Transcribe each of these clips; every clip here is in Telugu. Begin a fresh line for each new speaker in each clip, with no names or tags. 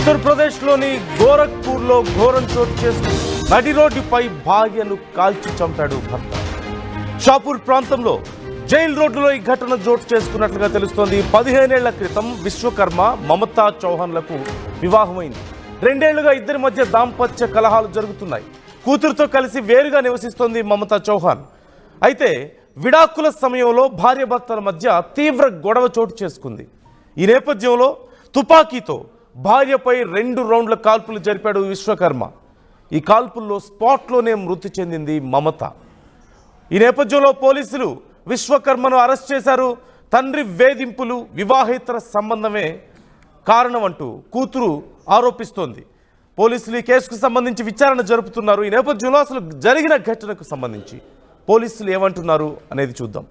ఉత్తరప్రదేశ్లోని గోరఖ్పూర్లో ఘోరం చోటు చేసుకుంది. నడి రోడ్డుపై భార్యను కాల్చి చంపాడు భర్త. షాపూర్ ప్రాంతంలో జైల్ రోడ్డులో ఈ ఘటన చోటు చేసుకున్నట్లుగా తెలుస్తోంది. 15 ఏళ్ల క్రితం విశ్వకర్మ మమతా చౌహాన్లకు వివాహమైంది. 2 ఏళ్లుగా ఇద్దరి మధ్య దాంపత్య కలహాలు జరుగుతున్నాయి. కూతురుతో కలిసి వేరుగా నివసిస్తోంది మమతా చౌహాన్. అయితే విడాకుల సమయంలో భార్యాభర్తల మధ్య తీవ్ర గొడవ చోటు చేసుకుంది. ఈ నేపథ్యంలో తుపాకీతో భార్యపై 2 రౌండ్ల కాల్పులు జరిపాడు విశ్వకర్మ. ఈ కాల్పుల్లో స్పాట్లోనే మృతి చెందింది మమత. ఈ నేపథ్యంలో పోలీసులు విశ్వకర్మను అరెస్ట్ చేశారు. తండ్రి వేధింపులు, వివాహేతర సంబంధమే కారణం అంటూ కూతురు ఆరోపిస్తోంది. పోలీసులు ఈ కేసుకు సంబంధించి విచారణ జరుపుతున్నారు. ఈ నేపథ్యంలో అసలు జరిగిన ఘటనకు సంబంధించి పోలీసులు ఏమంటున్నారు అనేది చూద్దాం.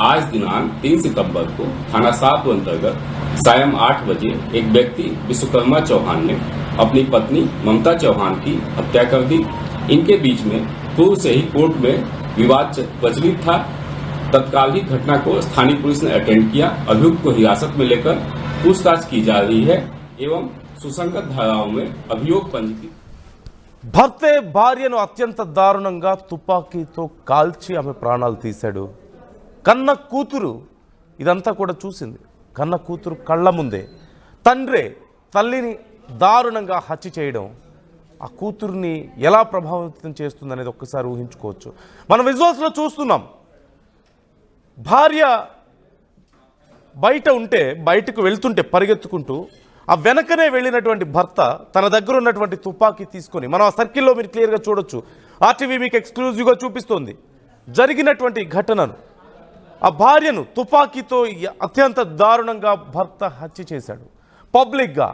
आज दिनांक 3 सितंबर को थाना सात अंतर्गत सायं 8 बजे एक व्यक्ति विश्वकर्मा चौहान ने अपनी पत्नी ममता चौहान की हत्या कर दी। इनके बीच में पूर्व से ही कोर्ट में विवाद प्रचलित था। तत्काल ही घटना को स्थानीय पुलिस ने अटेंड किया। अभियुक्त को हिरासत में लेकर पूछताछ की जा रही है एवं सुसंगत धाराओं में अभियोग पंजीकृत।
భర్తే భార్యను అత్యంత దారుణంగా తుపాకీతో కాల్చి ఆమె ప్రాణాలు తీశాడు. కన్న కూతురు ఇదంతా కూడా చూసింది. కన్న కూతురు కళ్ళ ముందే తండ్రే తల్లిని దారుణంగా హత్య చేయడం ఆ కూతుర్ని ఎలా ప్రభావితం చేస్తుంది అనేది ఒక్కసారి ఊహించుకోవచ్చు. మనం విజువల్స్లో చూస్తున్నాం. భార్య బయట ఉంటే, బయటకు వెళ్తుంటే పరిగెత్తుకుంటూ ఆ వెనకనే వెళ్ళినటువంటి భర్త తన దగ్గర ఉన్నటువంటి తుపాకీ తీసుకొని, మనం ఆ సర్కిల్లో మీరు క్లియర్గా చూడొచ్చు. ఆర్టీవీ మీకు ఎక్స్క్లూజివ్గా చూపిస్తోంది జరిగినటువంటి ఘటనను. ఆ భార్యను తుపాకీతో అత్యంత దారుణంగా భర్త హత్య చేశాడు. పబ్లిక్గా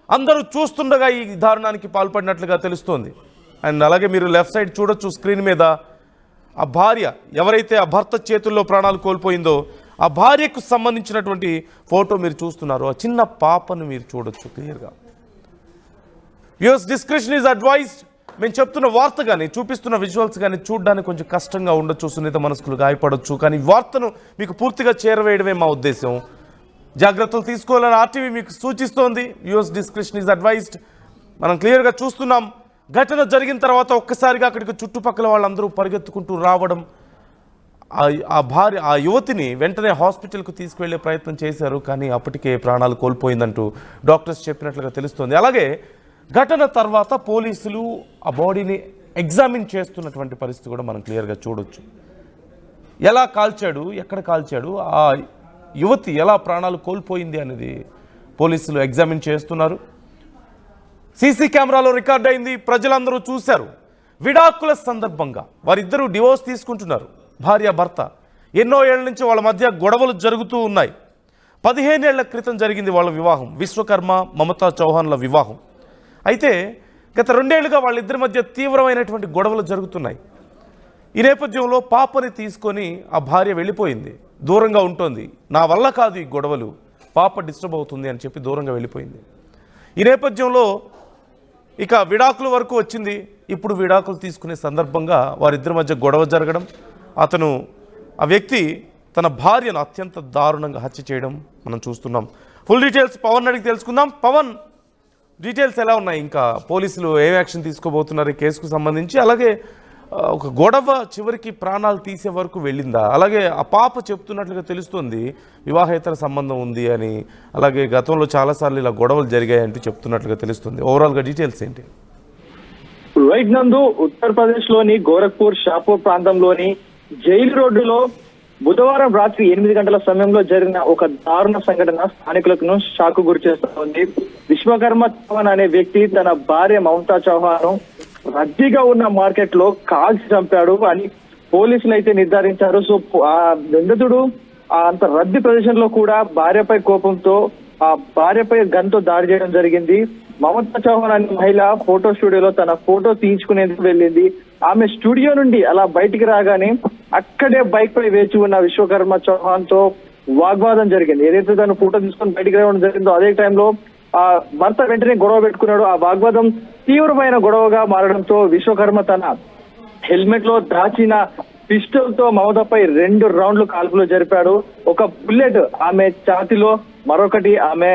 అందరూ చూస్తుండగా ఈ దారుణానికి పాల్పడినట్లుగా తెలుస్తోంది. అండ్ అలాగే మీరు లెఫ్ట్ సైడ్ చూడొచ్చు స్క్రీన్ మీద ఆ భార్య, ఎవరైతే ఆ భర్త చేతుల్లో ప్రాణాలు కోల్పోయిందో ఆ భార్యకు సంబంధించినటువంటి ఫోటో మీరు చూస్తున్నారు. ఆ చిన్న పాపను మీరు చూడొచ్చు క్లియర్గా. Yours description is advised. మేము చెప్తున్న వార్త కానీ చూపిస్తున్న విజువల్స్ కానీ చూడడానికి కొంచెం కష్టంగా ఉండొచ్చు, సున్నిత మనసుకులు గాయపడవచ్చు. కానీ వార్తను మీకు పూర్తిగా చేరవేయడమే మా ఉద్దేశం. జాగ్రత్తలు తీసుకోవాలని ఆర్టీవీ మీకు సూచిస్తోంది. Yours description is advised. మనం క్లియర్గా చూస్తున్నాం. ఘటన జరిగిన తర్వాత ఒక్కసారిగా అక్కడికి చుట్టుపక్కల వాళ్ళందరూ పరిగెత్తుకుంటూ రావడం, ఆ భార్య ఆ యువతిని వెంటనే హాస్పిటల్కు తీసుకువెళ్లే ప్రయత్నం చేశారు. కానీ అప్పటికే ప్రాణాలు కోల్పోయిందంటూ డాక్టర్స్ చెప్పినట్లుగా తెలుస్తోంది. అలాగే ఘటన తర్వాత పోలీసులు ఆ బాడీని ఎగ్జామిన్ చేస్తున్నటువంటి పరిస్థితి కూడా మనం క్లియర్గా చూడొచ్చు. ఎలా కాల్చాడు, ఎక్కడ కాల్చాడు, ఆ యువతి ఎలా ప్రాణాలు కోల్పోయింది అనేది పోలీసులు ఎగ్జామిన్ చేస్తున్నారు. సీసీ కెమెరాలో రికార్డ్ అయింది, ప్రజలందరూ చూశారు. విడాకుల సందర్భంగా వారిద్దరూ డివోర్స్ తీసుకుంటున్నారు. భార్య భర్త ఎన్నో ఏళ్ల నుంచి వాళ్ళ మధ్య గొడవలు జరుగుతూ ఉన్నాయి. 15 ఏళ్ల క్రితం జరిగింది వాళ్ళ వివాహం, విశ్వకర్మ మమతా చౌహాన్ల వివాహం. అయితే గత 2 ఏళ్లుగా వాళ్ళిద్దరి మధ్య తీవ్రమైనటువంటి గొడవలు జరుగుతున్నాయి. ఈ నేపథ్యంలో పాపని తీసుకొని ఆ భార్య వెళ్ళిపోయింది, దూరంగా ఉంటుంది. నా వల్ల కాదు ఈ గొడవలు, పాప డిస్టర్బ్ అవుతుంది అని చెప్పి దూరంగా వెళ్ళిపోయింది. ఈ నేపథ్యంలో ఇక విడాకుల వరకు వచ్చింది. ఇప్పుడు విడాకులు తీసుకునే సందర్భంగా వారిద్దరి మధ్య గొడవ జరగడం, ఆ వ్యక్తి తన భార్యను అత్యంత దారుణంగా హత్య చేయడం మనం చూస్తున్నాం. ఫుల్ డీటెయిల్స్ పవన్ అడిగి తెలుసుకుందాం. పవన్, డీటెయిల్స్ ఎలా ఉన్నాయి? ఇంకా పోలీసులు ఏం యాక్షన్ తీసుకోబోతున్నారు ఈ కేసుకు సంబంధించి? అలాగే ఒక గొడవ చివరికి ప్రాణాలు తీసే వరకు వెళ్ళిందా? అలాగే ఆ పాప చెప్తున్నట్లుగా తెలుస్తుంది వివాహేతర సంబంధం ఉంది అని, అలాగే గతంలో చాలాసార్లు ఇలా గొడవలు జరిగాయంటూ చెప్తున్నట్లుగా తెలుస్తుంది. ఓవరాల్గా డీటెయిల్స్ ఏంటి?
రైట్ నందు, ఉత్తరప్రదేశ్ లోని గోరఖ్పూర్ షాపూర్ ప్రాంతంలోని జైలు రోడ్డులో బుధవారం రాత్రి 8 గంటల సమయంలో జరిగిన ఒక దారుణ సంఘటన స్థానికులకు షాక్ గురి చేస్తోంది. విశ్వకర్మ చౌహాన్ అనే వ్యక్తి తన భార్య మమతా చౌహాన్ రద్దీగా ఉన్న మార్కెట్ లో కాల్చి చంపాడు అని పోలీసులు అయితే నిర్ధారించారు. సో ఆ నిందితుడు అంత రద్దీ ప్రదేశంలో కూడా భార్యపై కోపంతో ఆ భార్యపై గన్తో దాడి చేయడం జరిగింది. మమతా చౌహాన్ అనే మహిళ ఫోటో స్టూడియోలో తన ఫోటో తీయించుకునేందుకు వెళ్ళింది. ఆమె స్టూడియో నుండి అలా బయటికి రాగానే అక్కడే బైక్ పై వేచి ఉన్న విశ్వకర్మ చౌహాన్ తో వాగ్వాదం జరిగింది. ఏదైతే తను ఫోటో తీసుకొని బయటికి రావడం జరిగిందో అదే టైంలో ఆ భర్త వెంటనే గొడవ పెట్టుకున్నాడు. ఆ వాగ్వాదం తీవ్రమైన గొడవగా మారడంతో విశ్వకర్మ తన హెల్మెట్ లో దాచిన పిస్టల్ తో మమతపై 2 రౌండ్లు కాల్పులు జరిపాడు. ఒక బుల్లెట్ ఆమె ఛాతీలో, మరొకటి ఆమె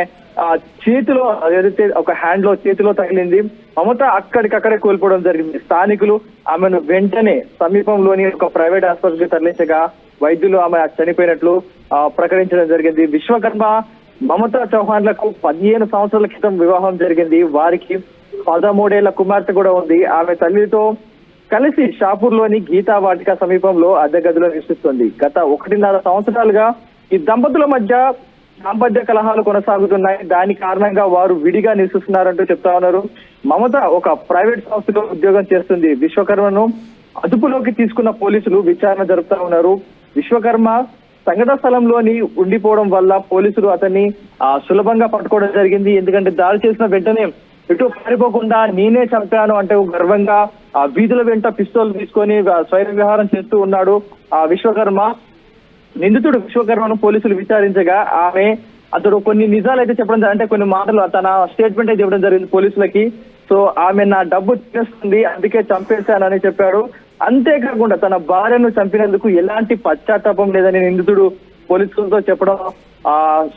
చేతిలో, ఏదైతే ఒక హ్యాండ్ లో చేతిలో తగిలింది. మమత అక్కడికక్కడే కోల్పోవడం జరిగింది. స్థానికులు ఆమెను వెంటనే సమీపంలోని ఒక ప్రైవేట్ ఆసుపత్రికి తరలించగా వైద్యులు ఆమె చనిపోయినట్లు ప్రకటించడం జరిగింది. విశ్వకర్మ మమతా చౌహాన్లకు 15 సంవత్సరాల క్రితం వివాహం జరిగింది. వారికి 13 ఏళ్ల కుమార్తె కూడా ఉంది. ఆమె తల్లితో కలిసి షాపూర్ లోని గీతా వాటిక సమీపంలో అద్దె గదిలో నివసిస్తుంది. గత 1.5 సంవత్సరాలుగా ఈ దంపతుల మధ్య దాంపత్య కలహాలు కొనసాగుతున్నాయి. దాని కారణంగా వారు విడిగా నివసిస్తున్నారంటూ చెప్తా ఉన్నారు. మమత ఒక ప్రైవేట్ సంస్థలో ఉద్యోగం చేస్తుంది. విశ్వకర్మను అదుపులోకి తీసుకున్న పోలీసులు విచారణ జరుపుతా ఉన్నారు. విశ్వకర్మ సంఘటన స్థలంలోని ఉండిపోవడం వల్ల పోలీసులు అతన్ని సులభంగా పట్టుకోవడం జరిగింది. ఎందుకంటే దాడి చేసిన వెంటనే ఎటు పారిపోకుండా నేనే చంపాను అంటే గర్వంగా వీధుల వెంట పిస్తోల్ తీసుకొని స్వైర విహారం చేస్తూ ఉన్నాడు విశ్వకర్మ. నిందితుడు విశ్వకర్మను పోలీసులు విచారించగా అతడు కొన్ని నిజాలు అయితే చెప్పడం, అంటే కొన్ని మాటలు తన స్టేట్మెంట్ అయితే ఇవ్వడం జరిగింది పోలీసులకి. సో ఆమె నా డబ్బు తినేస్తుంది, అందుకే చంపేశానని చెప్పాడు. అంతేకాకుండా తన భార్యను చంపినందుకు ఎలాంటి పశ్చాత్తాపం లేదని నిందితుడు పోలీసులతో చెప్పడం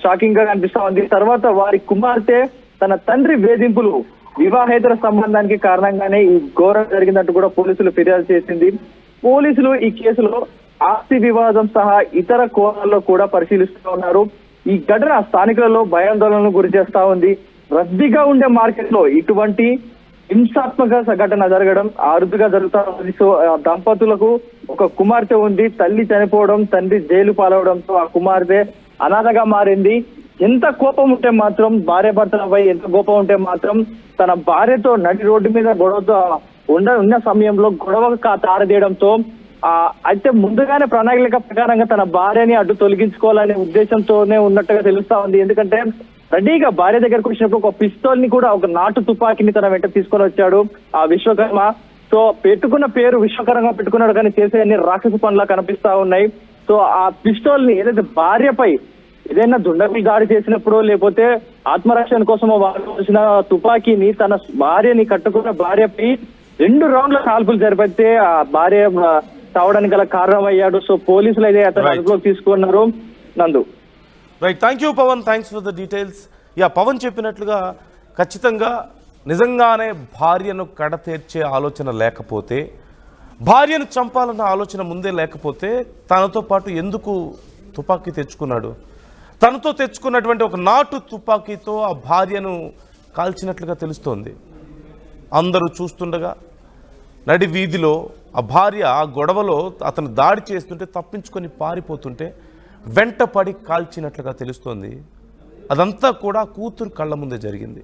షాకింగ్ గా అనిపిస్తా ఉంది. తర్వాత వారి కుమార్తె తన తండ్రి వేధింపులు వివాహేతర సంబంధానికి కారణంగానే ఈ ఘోరం జరిగిందంటూ కూడా పోలీసులు ఫిర్యాదు చేసింది. పోలీసులు ఈ కేసులో ఆస్తి వివాదం సహా ఇతర కోణాల్లో కూడా పరిశీలిస్తూ ఉన్నారు. ఈ ఘటన స్థానికులలో భయాందోళనకు గురి చేస్తా ఉంది. రద్దీగా ఉండే మార్కెట్ లో ఇటువంటి హింసాత్మక ఘటన జరగడం అరుదుగా జరుగుతా ఉంది. సో దంపతులకు ఒక కుమార్తె ఉంది. తల్లి చనిపోవడం, తండ్రి జైలు పాలవడంతో ఆ కుమార్తె అనాథగా మారింది. ఎంత కోపం ఉంటే మాత్రం భార్య భర్తలపై ఎంత కోపం ఉంటే మాత్రం తన భార్యతో నడి రోడ్డు మీద గొడవతో ఉన్న సమయంలో గొడవ తారదేయడంతో అయితే ముందుగానే ప్రణాళిక ప్రకారంగా తన భార్యని అడ్డు తొలగించుకోవాలనే ఉద్దేశంతోనే ఉన్నట్టుగా తెలుస్తా ఉంది. ఎందుకంటే రెడీగా భార్య దగ్గరకు వచ్చినప్పుడు ఒక పిస్తోల్ ని కూడా, ఒక నాటు తుపాకీని తన వెంట తీసుకొని వచ్చాడు ఆ విశ్వకర్మ. సో పెట్టుకున్న పేరు విశ్వకర్మ పెట్టుకున్నాడు, కానీ చేసే అన్ని రాక్షస పనులా కనిపిస్తా ఉన్నాయి. సో ఆ పిస్తోల్ ని ఏదైతే భార్యపై ఏదైనా దుండగులు దాడి చేసినప్పుడు లేకపోతే ఆత్మరక్షణ కోసం వాడాల్సిన తుపాకీని తన భార్యని కట్టుకున్న భార్యపై 2 రౌండ్ల కాల్పులు జరిపితే ఆ భార్య చావడానికి గల కారణం అయ్యాడు. సో పోలీసులు అయితే అతను అదుపులోకి తీసుకున్నారు. Nandu
right, thank you Pavan, thanks for the details. Pavan చెప్పినట్లుగా ఖచ్చితంగా నిజంగానే భార్యను కడతీర్చే ఆలోచన లేకపోతే, భార్యను చంపాలన్న ఆలోచన ముందే లేకపోతే తనతో పాటు ఎందుకు తుపాకీ తెచ్చుకున్నాడు? తనతో తెచ్చుకున్నటువంటి ఒక నాటు తుపాకీతో ఆ భార్యను కాల్చినట్లుగా తెలుస్తోంది. అందరూ చూస్తుండగా నడి వీధిలో ఆ భార్య ఆ గొడవలో అతను దాడి చేస్తుంటే తప్పించుకొని పారిపోతుంటే వెంట పడి కాల్చినట్లుగా తెలుస్తోంది. అదంతా కూడా కూతురు కళ్ళ ముందే జరిగింది.